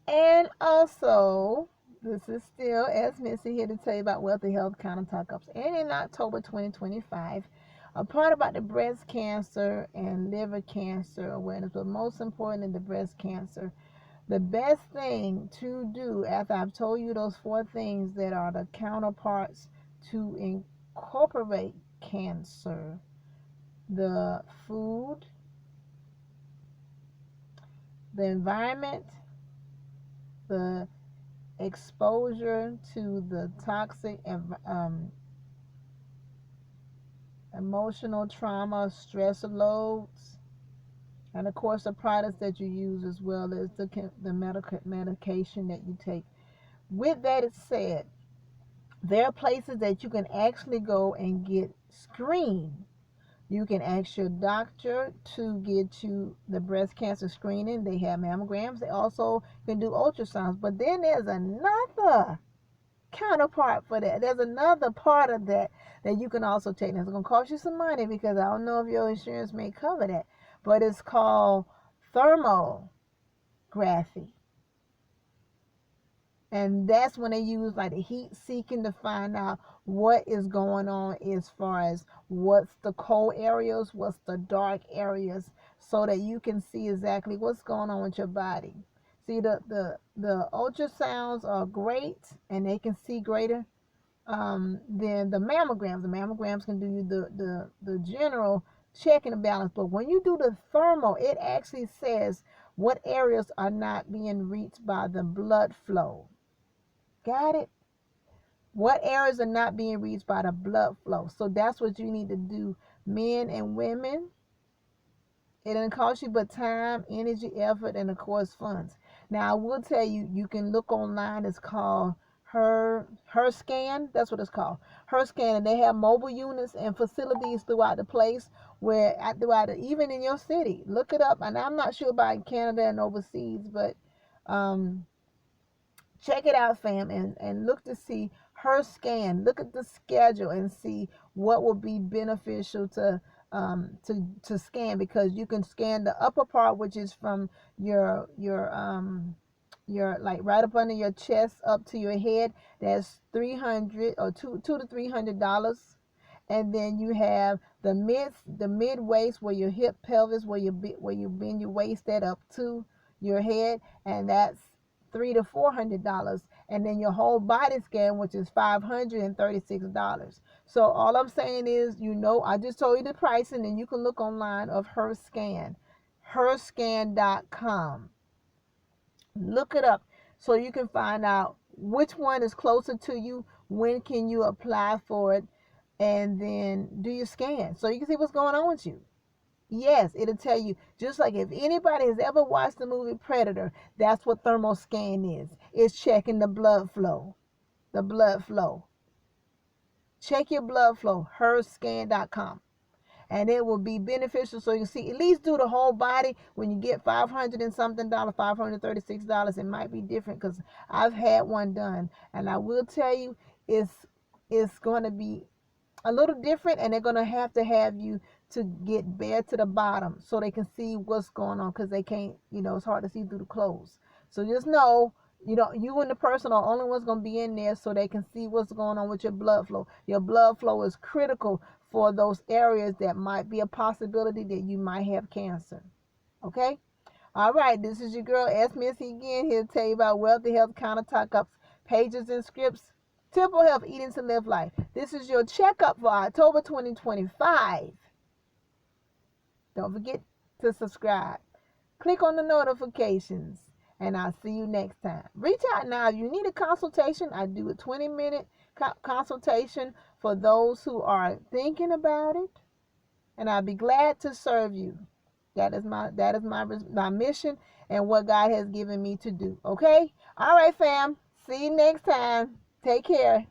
And also, this is still as Missy here to tell you about Wealthy Health Counter Talk Ups. And in October 2025, a part about the breast cancer and liver cancer awareness, but most importantly, the breast cancer. The best thing to do after I've told you those four things that are the counterparts to incorporate cancer: the food, the environment, the exposure to the toxic emotional trauma, stress loads, and of course the products that you use as well as the medication that you take. With that said, there are places that you can actually go and get screened. You can ask your doctor to get you the breast cancer screening. They have mammograms. They also can do ultrasounds. But then there's another counterpart for that. There's another part of that that you can also take. Now, it's going to cost you some money because I don't know if your insurance may cover that. But it's called thermography. And that's when they use like the heat seeking to find out what is going on as far as what's the cold areas, what's the dark areas, so that you can see exactly what's going on with your body. See, the ultrasounds are great and they can see greater than the mammograms. The mammograms can do you the general checking the balance, but when you do the thermal, it actually says what areas are not being reached by the blood flow. Got it? What areas are not being reached by the blood flow? So that's what you need to do, men and women. It doesn't cost you but time, energy, effort, and of course funds. Now I will tell you, you can look online. It's called her scan. That's what it's called. Her scan, and they have mobile units and facilities throughout the place where throughout even in your city. Look it up. And I'm not sure about Canada and overseas, but um check it out, fam, and look to see her scan. Look at the schedule and see what will be beneficial to scan, because you can scan the upper part, which is from your like right up under your chest up to your head. That's 300 or two to $300. And then you have the mid waist, where your hip pelvis, where you bend your waist that up to your head, and that's $300 to $400. And then your whole body scan, which is $536. So all I'm saying is, I just told you the price, and then you can look online of her scan, herscan.com. Look it up so you can find out which one is closer to you, when can you apply for it, and then do your scan so you can see what's going on with you. Yes, it'll tell you. Just like if anybody has ever watched the movie Predator, that's what thermal scan is. It's checking the blood flow. The blood flow. Check your blood flow, herscan.com. And it will be beneficial so you can see, at least do the whole body. When you get $500 and something, $536, it might be different, because I've had one done, and I will tell you, it's going to be a little different, and they're going to have you to get bare to the bottom so they can see what's going on, because they can't, it's hard to see through the clothes. So just know, you and the person are the only ones going to be in there, so they can see what's going on with your blood flow. Your blood flow is critical for those areas that might be a possibility that you might have cancer. Okay? All right, this is your girl, S. Missy again, here to tell you about Wealthy Health Counter Talk Ups, pages and scripts, Temple Health, Eating to Live Life. This is your checkup for October 2025. Don't forget to subscribe. Click on the notifications, and I'll see you next time. Reach out now. If you need a consultation, I do a 20-minute consultation for those who are thinking about it, and I'll be glad to serve you. That is my mission and what God has given me to do. Okay? All right, fam. See you next time. Take care.